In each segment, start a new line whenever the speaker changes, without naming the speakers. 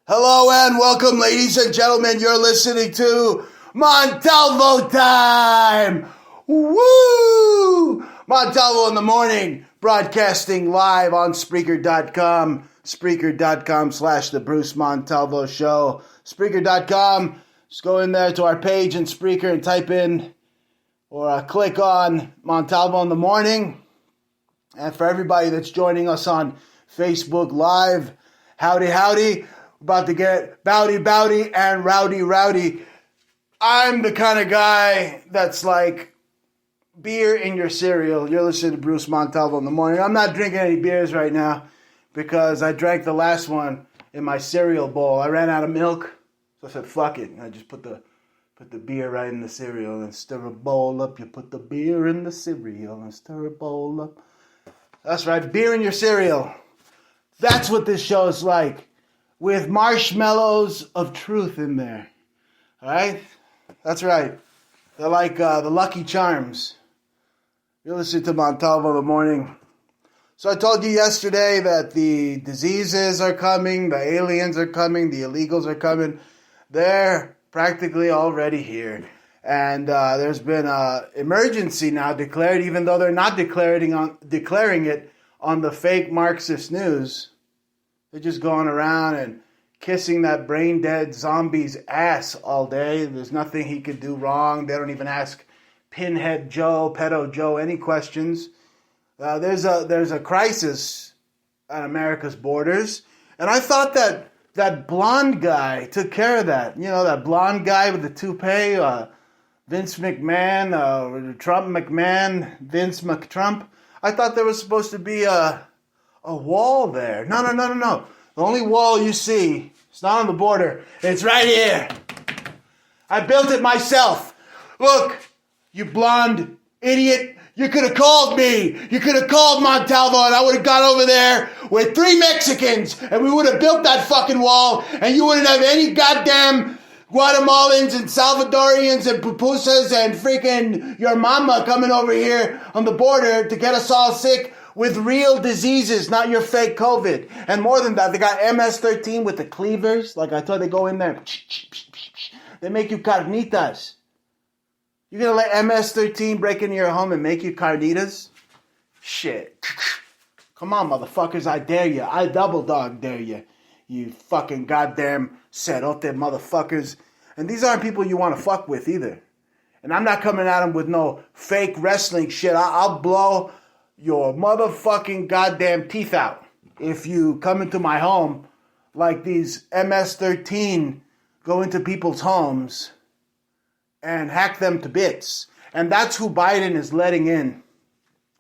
Hello and welcome, ladies and gentlemen. You're listening to Montalvo Time. Woo! Montalvo in the morning, broadcasting live on Spreaker.com. Spreaker.com/The Bruce Montalvo Show. Spreaker.com. Just go in there to our page in Spreaker and type in or click on Montalvo in the morning. And for everybody that's joining us on Facebook Live, howdy. About to get bowdy and rowdy. I'm the kind of guy that's like beer in your cereal. You're listening to Bruce Montalvo in the morning. I'm not drinking any beers right now because I drank the last one in my cereal bowl. I ran out of milk, so I said, fuck it. And I just put the beer right in the cereal and stir a bowl up. You put the beer in the cereal and stir a bowl up. That's right, beer in your cereal. That's what this show is like. With marshmallows of truth in there. Alright? That's right. They're like the Lucky Charms. You're listening to Montalvo in the morning. So I told you yesterday that the diseases are coming, the aliens are coming, the illegals are coming. They're practically already here. And there's been an emergency now declared, even though they're not declaring it on the fake Marxist news. They're just going around and kissing that brain-dead zombie's ass all day. There's nothing he could do wrong. They don't even ask Pinhead Joe, Pedo Joe any questions. There's a crisis at America's borders. And I thought that blonde guy took care of that. You know, that blonde guy with the toupee, Vince McMahon, Trump McMahon, Vince McTrump. I thought there was supposed to be a wall there. No. The only wall you see, it's not on the border. It's right here. I built it myself. Look, you blonde idiot. You could have called me. You could have called Montalvo and I would have gone over there with 3 Mexicans and we would have built that fucking wall and you wouldn't have any goddamn Guatemalans and Salvadorians and pupusas and freaking your mama coming over here on the border to get us all sick with real diseases, not your fake COVID. And more than that, they got MS-13 with the cleavers. Like I thought, they go in there. They make you carnitas. You're going to let MS-13 break into your home and make you carnitas? Shit. Come on, motherfuckers. I dare you. I double dog dare you. You fucking goddamn cerote motherfuckers. And these aren't people you want to fuck with either. And I'm not coming at them with no fake wrestling shit. I'll blow your motherfucking goddamn teeth out if you come into my home like these MS-13 go into people's homes and hack them to bits. And that's who Biden is letting in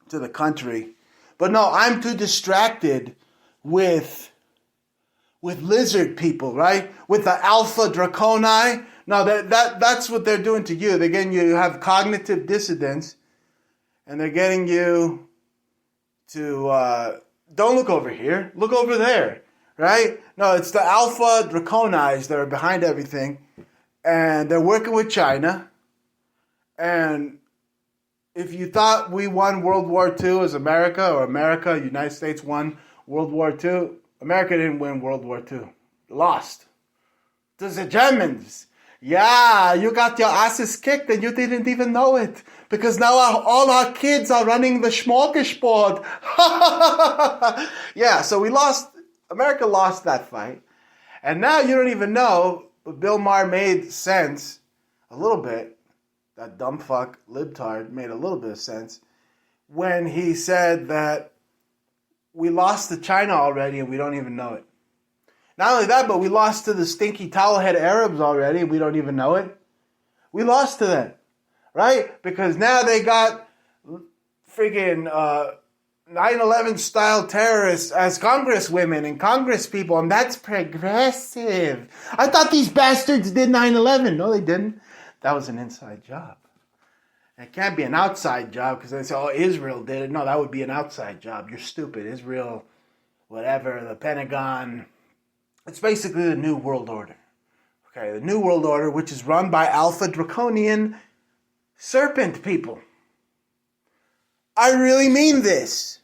to the country. But no, I'm too distracted with lizard people, right? With the Alpha Draconis. No, that's what they're doing to you. They're getting you to have cognitive dissonance and they're getting you to don't look over here, look over there, right? No, it's the Alpha Draconis that are behind everything, and they're working with China. And if you thought we won World War II as America, or United States won World War II, America didn't win World War II. Lost. To the Germans. Yeah, you got your asses kicked and you didn't even know it. Because now all our kids are running the smorgasbord. Yeah, so America lost that fight. And now you don't even know, but Bill Maher made sense a little bit. That dumb fuck, libtard, made a little bit of sense when he said that we lost to China already and we don't even know it. Not only that, but we lost to the stinky towelhead Arabs already and we don't even know it. We lost to them, right? Because now they got freaking 9/11 style terrorists as congresswomen and congresspeople, and that's progressive. I thought these bastards did 9/11. No, they didn't. That was an inside job. It can't be an outside job because they say, oh, Israel did it. No, that would be an outside job. You're stupid. Israel, whatever, the Pentagon. It's basically the New World Order. Okay, the New World Order, which is run by Alpha Draconian serpent people. I really mean this.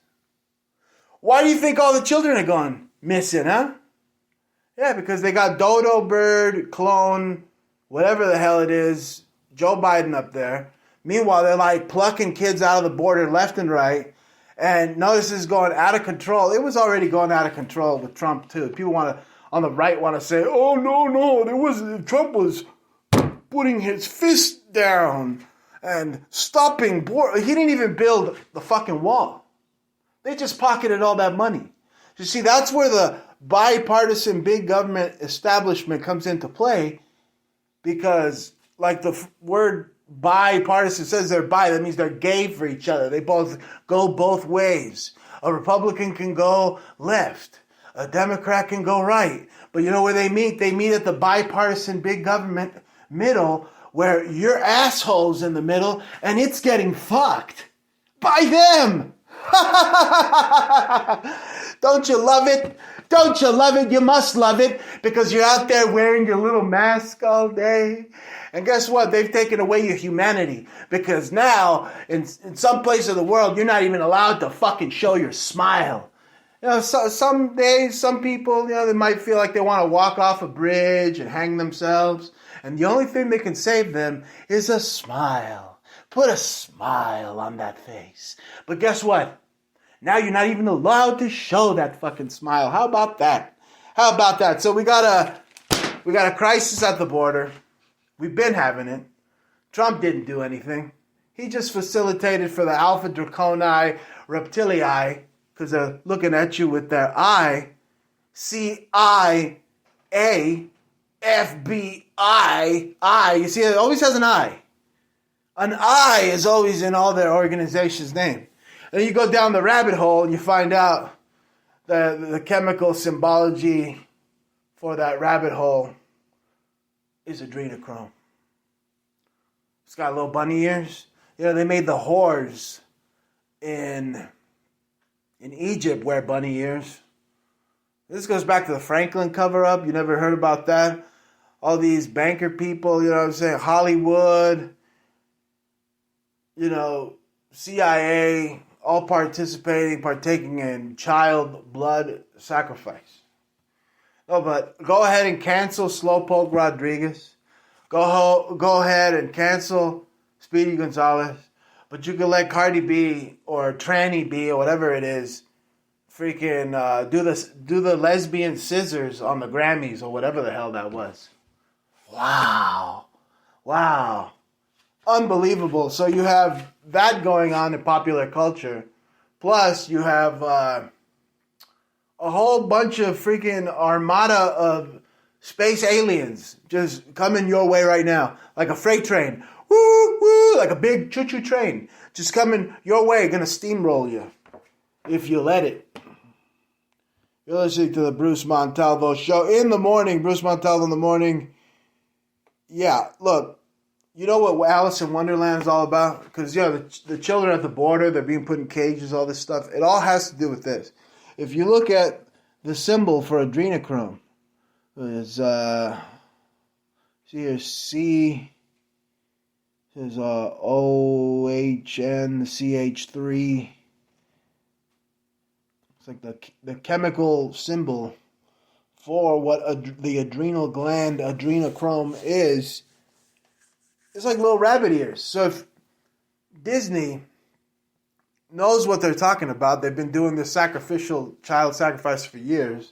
Why do you think all the children are gone missing, huh? Yeah, because they got dodo bird, clone, whatever the hell it is, Joe Biden up there. Meanwhile, they're like plucking kids out of the border left and right. And notice this is going out of control. It was already going out of control with Trump, too. People on the right want to say, oh, no, Trump was putting his fist down and stopping border. He didn't even build the fucking wall. They just pocketed all that money. You see, that's where the bipartisan big government establishment comes into play, because like the word bipartisan says they're bi, that means they're gay for each other. They both go both ways. A Republican can go left. A Democrat can go right. But you know where they meet? They meet at the bipartisan big government middle, where your asshole's in the middle and it's getting fucked by them. Don't you love it? Don't you love it? You must love it, because you're out there wearing your little mask all day. And guess what? They've taken away your humanity, because now in some place of the world, you're not even allowed to fucking show your smile. You know, some days, some people, you know, they might feel like they want to walk off a bridge and hang themselves. And the only thing that can save them is a smile. Put a smile on that face. But guess what? Now you're not even allowed to show that fucking smile. How about that? How about that? So we got a crisis at the border. We've been having it. Trump didn't do anything. He just facilitated for the Alpha Draconis reptilii, because they're looking at you with their eye. CIA, FBI, I. You see, it always has an I. An I is always in all their organizations' name. And you go down the rabbit hole and you find out the chemical symbology for that rabbit hole is adrenochrome. It's got little bunny ears. You know, they made the whores in Egypt wear bunny ears. This goes back to the Franklin cover-up. You never heard about that? All these banker people, you know what I'm saying? Hollywood, you know, CIA, all partaking in child blood sacrifice. No, but go ahead and cancel Slowpoke Rodriguez. Go ahead and cancel Speedy Gonzalez. But you can let Cardi B or Tranny B or whatever it is freaking do the lesbian scissors on the Grammys or whatever the hell that was. Wow. Unbelievable. So you have that going on in popular culture. Plus you have a whole bunch of freaking armada of space aliens just coming your way right now. Like a freight train. Woo, woo, like a big choo-choo train. Just coming your way, gonna steamroll you. If you let it. You're listening to the Bruce Montalvo Show in the morning. Bruce Montalvo in the morning. Yeah, look. You know what Alice in Wonderland is all about? Because, you know, the children at the border, they're being put in cages, all this stuff. It all has to do with this. If you look at the symbol for adrenochrome, it's, see here, C, there's OHNCH3. It's like the chemical symbol for what the adrenal gland adrenochrome is. It's like little rabbit ears. So if Disney knows what they're talking about, they've been doing this sacrificial child sacrifice for years.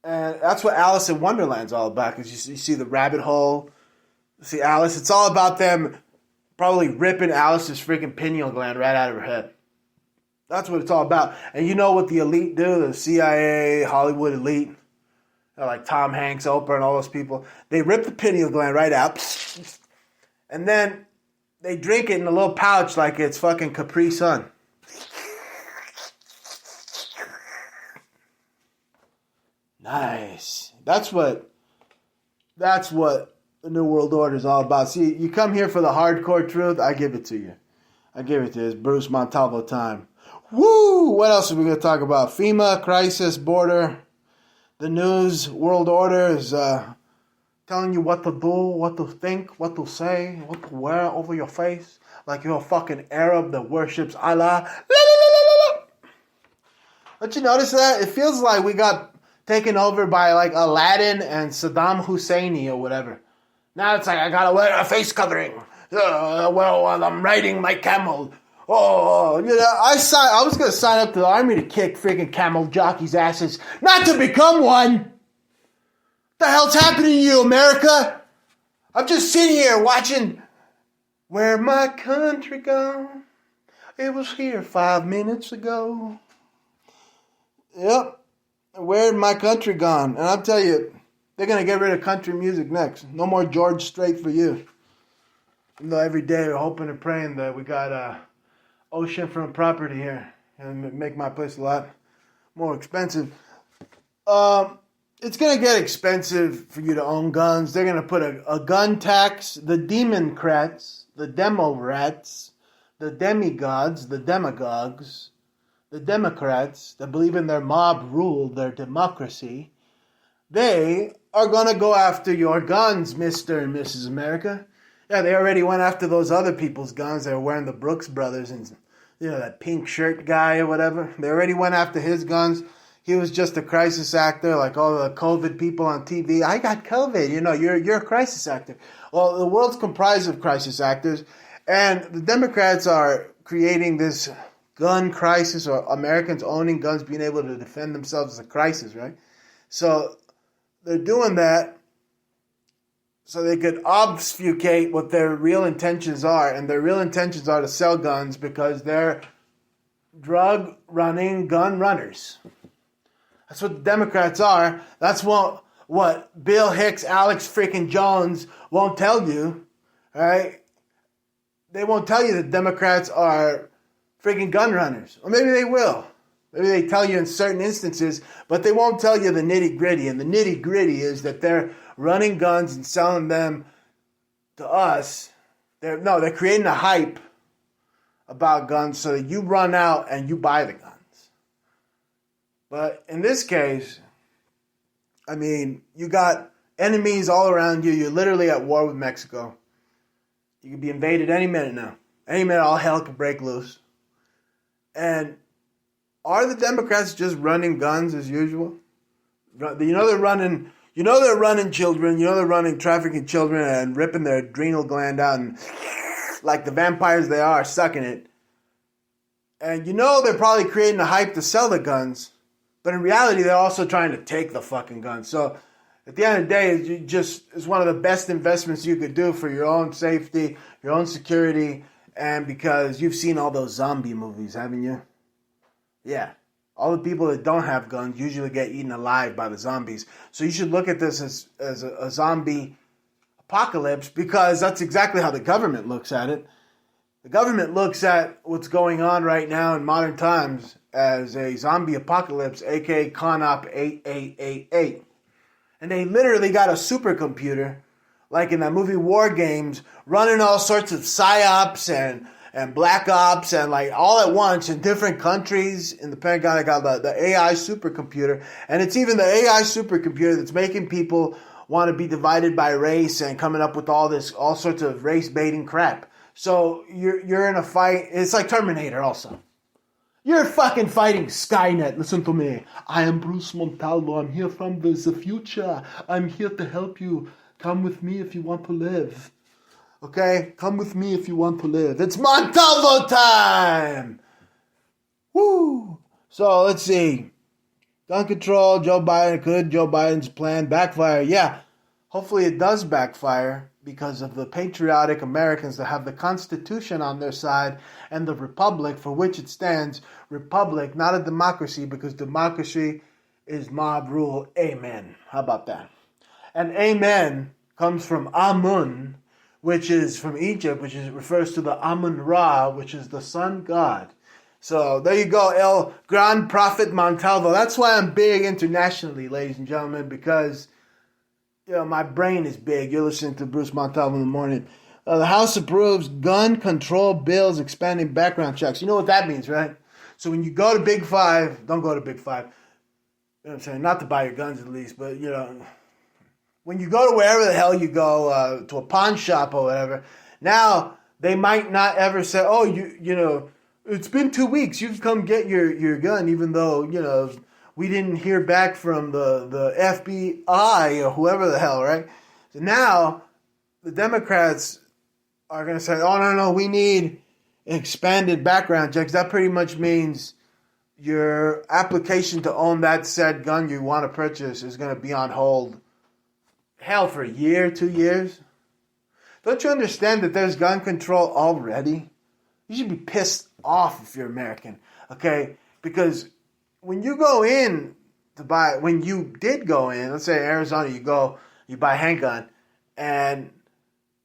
And that's what Alice in Wonderland's all about. Because you see the rabbit hole. You see Alice. It's all about them probably ripping Alice's freaking pineal gland right out of her head. That's what it's all about. And you know what the elite do? The CIA, Hollywood elite. Like Tom Hanks, Oprah, and all those people. They rip the pineal gland right out. And then they drink it in a little pouch like it's fucking Capri Sun. Nice. That's what the New World Order is all about. See, you come here for the hardcore truth, I give it to you. It's Bruce Montalvo time. Woo! What else are we going to talk about? FEMA, crisis, border. The news, world order is telling you what to do, what to think, what to say, what to wear over your face. Like you're a fucking Arab that worships Allah. Don't you notice that? It feels like we got taken over by like Aladdin and Saddam Husseini or whatever. Now it's like, I gotta wear a face covering. While I'm riding my camel. I was gonna sign up to the army to kick freaking camel jockeys' asses, not to become one. What the hell's happening to you, America? I'm just sitting here watching. Where my country gone? It was here 5 minutes ago. Yep. Where'd my country gone? And I'll tell you, they're going to get rid of country music next. No more George Strait for you. Even though every day we're hoping and praying that we got oceanfront property here. And make my place a lot more expensive. It's going to get expensive for you to own guns. They're going to put a gun tax. The Democrats, the demo rats, the demigods, the demagogues, the Democrats that believe in their mob rule, their democracy, they are going to go after your guns, Mr. and Mrs. America. Yeah, they already went after those other people's guns. They were wearing the Brooks Brothers and, that pink shirt guy or whatever. They already went after his guns. He was just a crisis actor, like all the COVID people on TV. I got COVID. You're a crisis actor. Well, the world's comprised of crisis actors, and the Democrats are creating this gun crisis, or Americans owning guns, being able to defend themselves as a crisis, right? So they're doing that so they could obfuscate what their real intentions are, and their real intentions are to sell guns because they're drug-running gun runners. That's what the Democrats are. That's what Bill Hicks, Alex freaking Jones won't tell you, right? They won't tell you that Democrats are freaking gun runners. Or maybe they will. Maybe they tell you in certain instances, but they won't tell you the nitty-gritty. And the nitty-gritty is that they're running guns and selling them to us. They're creating a hype about guns so that you run out and you buy the guns. But in this case, you got enemies all around you. You're literally at war with Mexico. You could be invaded any minute now. Any minute, all hell could break loose. And are the Democrats just running guns as usual? They're running children. They're running trafficking children and ripping their adrenal gland out and like the vampires they are, sucking it. And they're probably creating a hype to sell the guns. But in reality, they're also trying to take the fucking guns. So at the end of the day, it's one of the best investments you could do for your own safety, your own security, and because you've seen all those zombie movies, haven't you? Yeah. All the people that don't have guns usually get eaten alive by the zombies. So you should look at this as a zombie apocalypse, because that's exactly how the government looks at it. The government looks at what's going on right now in modern times as a zombie apocalypse, aka ConOp 8888. And they literally got a supercomputer, like in that movie War Games, running all sorts of psyops and black ops and like all at once in different countries. In the Pentagon, they got the AI supercomputer. And it's even the AI supercomputer that's making people want to be divided by race and coming up with all sorts of race-baiting crap. So you're in a fight. It's like Terminator also. You're fucking fighting Skynet. Listen to me. I am Bruce Montalvo. I'm here from the future. I'm here to help you. Come with me if you want to live. Okay? Come with me if you want to live. It's Montalvo time! Woo! So, let's see. Gun control, Joe Biden's plan backfire? Yeah. Hopefully it does backfire, because of the patriotic Americans that have the Constitution on their side and the Republic for which it stands. Republic, not a democracy, because democracy is mob rule. Amen. How about that? And amen comes from Amun, which is from Egypt, refers to the Amun-Ra, which is the sun god. So there you go, El Gran Prophet Montalvo. That's why I'm big internationally, ladies and gentlemen, because my brain is big. You're listening to Bruce Montalvo in the morning. The House approves gun control bills expanding background checks. You know what that means, right? So when you go to Big Five, don't go to Big Five. You know what I'm saying? Not to buy your guns at least, but, when you go to wherever the hell you go, to a pawn shop or whatever, now they might not ever say, oh, it's been 2 weeks. You can come get your gun, even though, we didn't hear back from the FBI or whoever the hell, right? So now the Democrats are going to say, oh, no, we need expanded background checks. That pretty much means your application to own that said gun you want to purchase is going to be on hold. Hell, for a year, 2 years. Don't you understand that there's gun control already? You should be pissed off if you're American, okay? Because when you go in to buy, when you did go in, let's say Arizona, you buy a handgun, and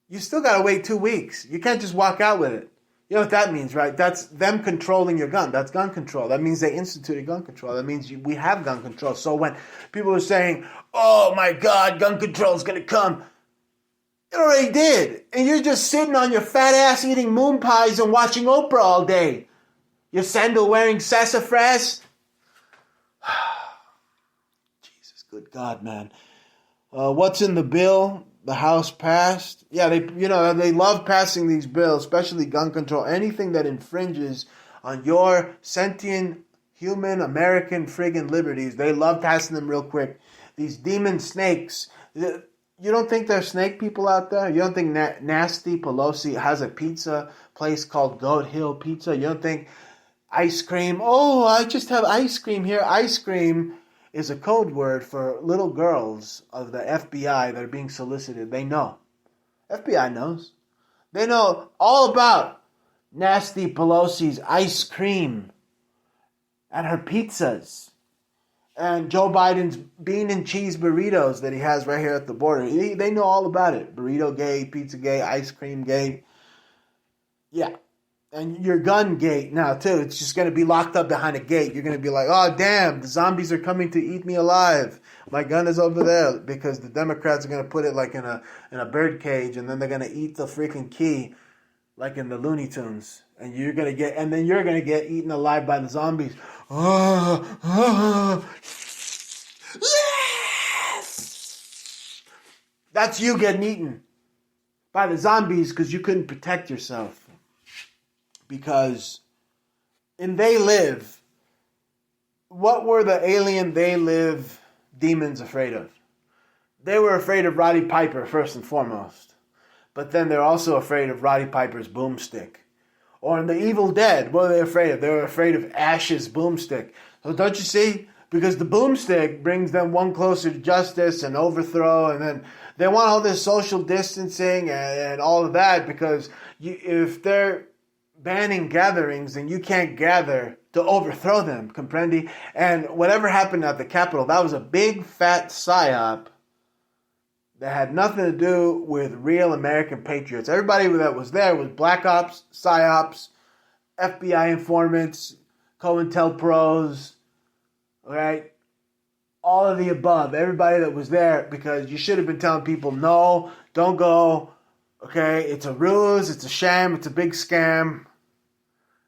you still got to wait 2 weeks. You can't just walk out with it. You know what that means, right? That's them controlling your gun. That's gun control. That means they instituted gun control. That means we have gun control. So when people are saying, oh my God, gun control is going to come, it already did. And you're just sitting on your fat ass eating moon pies and watching Oprah all day. Your sandal wearing sassafras. Jesus, good God, man. What's in the bill? The House passed. Yeah, they love passing these bills, especially gun control. Anything that infringes on your sentient human American friggin' liberties, they love passing them real quick. These demon snakes. You don't think there's snake people out there? You don't think Nasty Pelosi has a pizza place called Goat Hill Pizza? You don't think ice cream? Oh, I just have ice cream here. Ice cream is a code word for little girls of the FBI that are being solicited. They know. FBI knows. They know all about Nasty Pelosi's ice cream and her pizzas and Joe Biden's bean and cheese burritos that he has right here at the border. They know all about it. Burrito gate, pizza gate, ice cream gate. Yeah. And your gun gate now, too. It's just going to be locked up behind a gate. You're going to be like, oh, damn, the zombies are coming to eat me alive. My gun is over there. Because the Democrats are going to put it like in a bird cage. And then they're going to eat the freaking key like in the Looney Tunes. And then you're going to get eaten alive by the zombies. Yes! That's you getting eaten by the zombies because you couldn't protect yourself. Because in They Live, what were the alien They Live demons afraid of? They were afraid of Roddy Piper first and foremost. But then they're also afraid of Roddy Piper's boomstick. Or in The Evil Dead, what were they afraid of? They were afraid of Ash's boomstick. So don't you see? Because the boomstick brings them one closer to justice and overthrow. And then they want all this social distancing and all of that. Because if they're banning gatherings, and you can't gather to overthrow them, comprendi? And whatever happened at the Capitol, that was a big fat psyop that had nothing to do with real American patriots. Everybody that was there was black ops, psyops, FBI informants, COINTELPROs, right? All of the above. Everybody that was there, because you should have been telling people, no, don't go. Okay, it's a ruse, it's a sham, it's a big scam.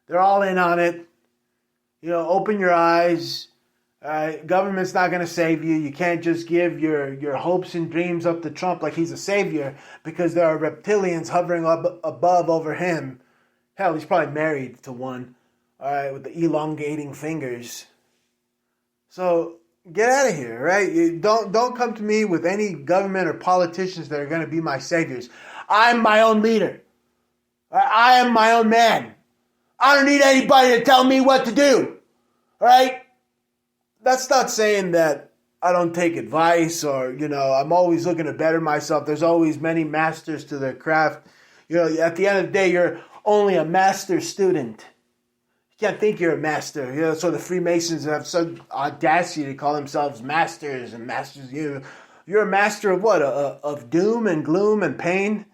They're all in on it. You know, open your eyes. Government's not going to save you. You can't just give your hopes and dreams up to Trump like he's a savior because there are reptilians hovering up above over him. Hell, he's probably married to one, all right, with the elongating fingers. So get out of here, right? You don't come to me with any government or politicians that are going to be my saviors. I'm my own leader. I am my own man. I don't need anybody to tell me what to do. All right? That's not saying that I don't take advice or, I'm always looking to better myself. There's always many masters to their craft. At the end of the day, you're only a master student. You can't think you're a master. So the Freemasons have such audacity to call themselves masters and masters. You're a master of what? Of doom and gloom and pain?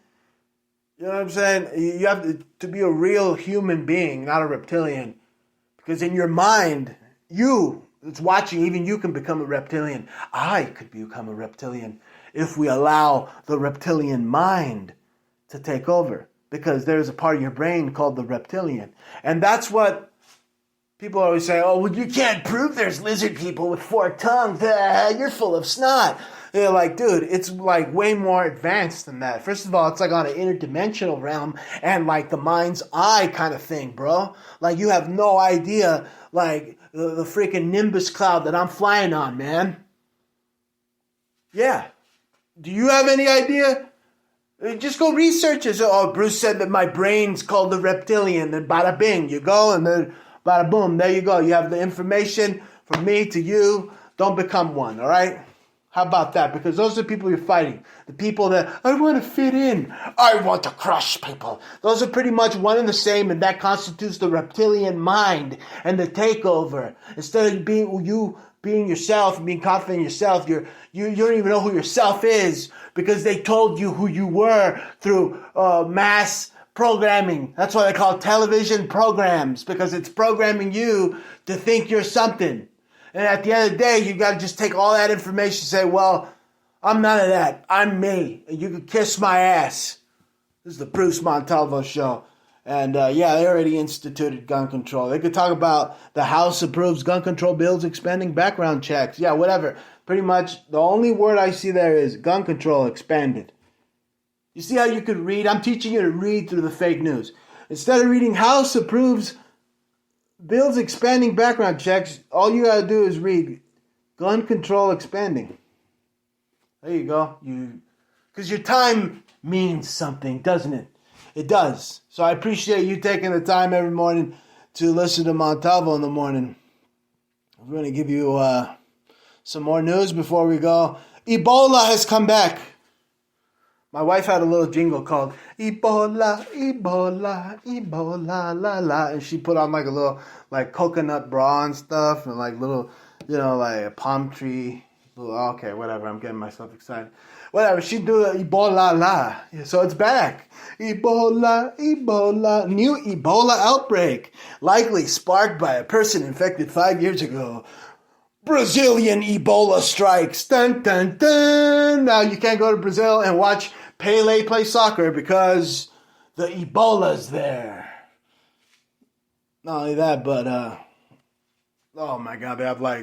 You know what I'm saying? You have to be a real human being, not a reptilian. Because in your mind, it's watching, even you can become a reptilian. I could become a reptilian if we allow the reptilian mind to take over. Because there's a part of your brain called the reptilian. And that's what people always say, oh, well, you can't prove there's lizard people with 4 tongues. You're full of snot. They're like, dude, it's like way more advanced than that. First of all, it's like on an interdimensional realm and like the mind's eye kind of thing, bro. Like you have no idea, like the freaking Nimbus cloud that I'm flying on, man. Yeah. Do you have any idea? Just go research it. Oh, Bruce said that my brain's called the reptilian. Then bada bing, you go, and then bada boom, there you go. You have the information from me to you. Don't become one, all right? How about that? Because those are the people you're fighting. The people that, I want to fit in. I want to crush people. Those are pretty much one and the same, and that constitutes the reptilian mind and the takeover. Instead of being yourself and being confident in yourself, you don't even know who yourself is because they told you who you were through mass programming. That's why they call it television programs, because it's programming you to think you're something. And at the end of the day, you got to just take all that information and say, well, I'm none of that. I'm me. And you can kiss my ass. This is the Bruce Montalvo show. And yeah, they already instituted gun control. They could talk about the House approves gun control bills expanding background checks. Yeah, whatever. Pretty much the only word I see there is gun control expanded. You see how you could read? I'm teaching you to read through the fake news. Instead of reading House approves bills expanding background checks, all you gotta do is read gun control expanding. There you go. Because your time means something, doesn't it? It does. So I appreciate you taking the time every morning to listen to Montalvo in the morning. I'm going to give you some more news before we go. Ebola has come back. My wife had a little jingle called Ebola, Ebola, Ebola, la la. And she put on like a little like coconut bra and stuff and like little, like a palm tree. Okay, whatever. I'm getting myself excited. Whatever. She do the Ebola la. So it's back. Ebola, Ebola. New Ebola outbreak. Likely sparked by a person infected 5 years ago. Brazilian Ebola strikes. Dun, dun, dun. Now you can't go to Brazil and watch Pele play soccer because the Ebola's there. Not only that, but oh my God,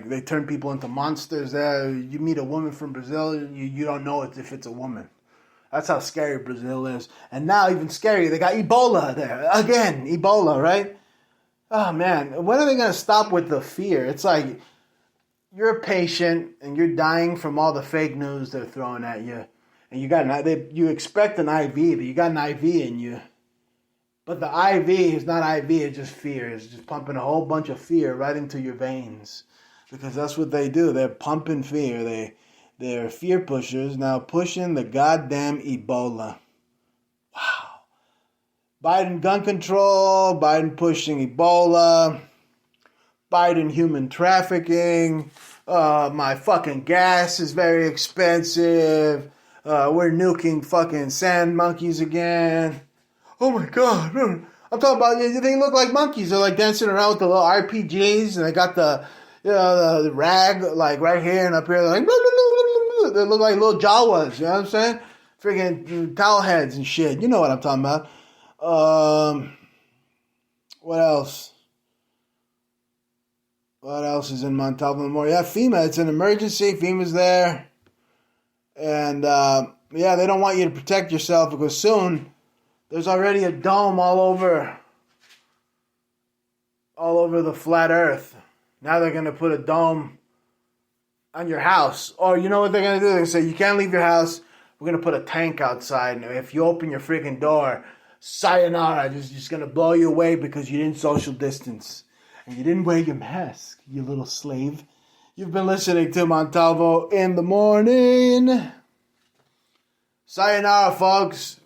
they turn people into monsters there. You meet a woman from Brazil, you don't know if it's a woman. That's how scary Brazil is. And now even scarier, they got Ebola there. Again, Ebola, right? Oh man, when are they going to stop with the fear? It's like you're a patient and you're dying from all the fake news they're throwing at you. And you expect an IV, but you got an IV in you. But the IV is not IV, it's just fear. It's just pumping a whole bunch of fear right into your veins. Because that's what they do. They're pumping fear. They're fear pushers, now pushing the goddamn Ebola. Wow. Biden gun control, Biden pushing Ebola, Biden human trafficking, my fucking gas is very expensive, we're nuking fucking sand monkeys again. Oh my God. I'm talking about, they look like monkeys. They're like dancing around with the little RPGs and they got the rag like right here and up here. They're like, they look like little Jawas, you know what I'm saying? Freaking towel heads and shit. You know what I'm talking about. What else? What else is in Montalvo more? Yeah, FEMA. It's an emergency. FEMA's there. And, yeah, they don't want you to protect yourself because soon there's already a dome all over the flat earth. Now they're going to put a dome on your house. Or you know what they're going to do? They're going to say, you can't leave your house. We're going to put a tank outside. And if you open your freaking door, sayonara, just going to blow you away because you didn't social distance. And you didn't wear your mask, you little slave. You've been listening to Montalvo in the morning. Sayonara, folks.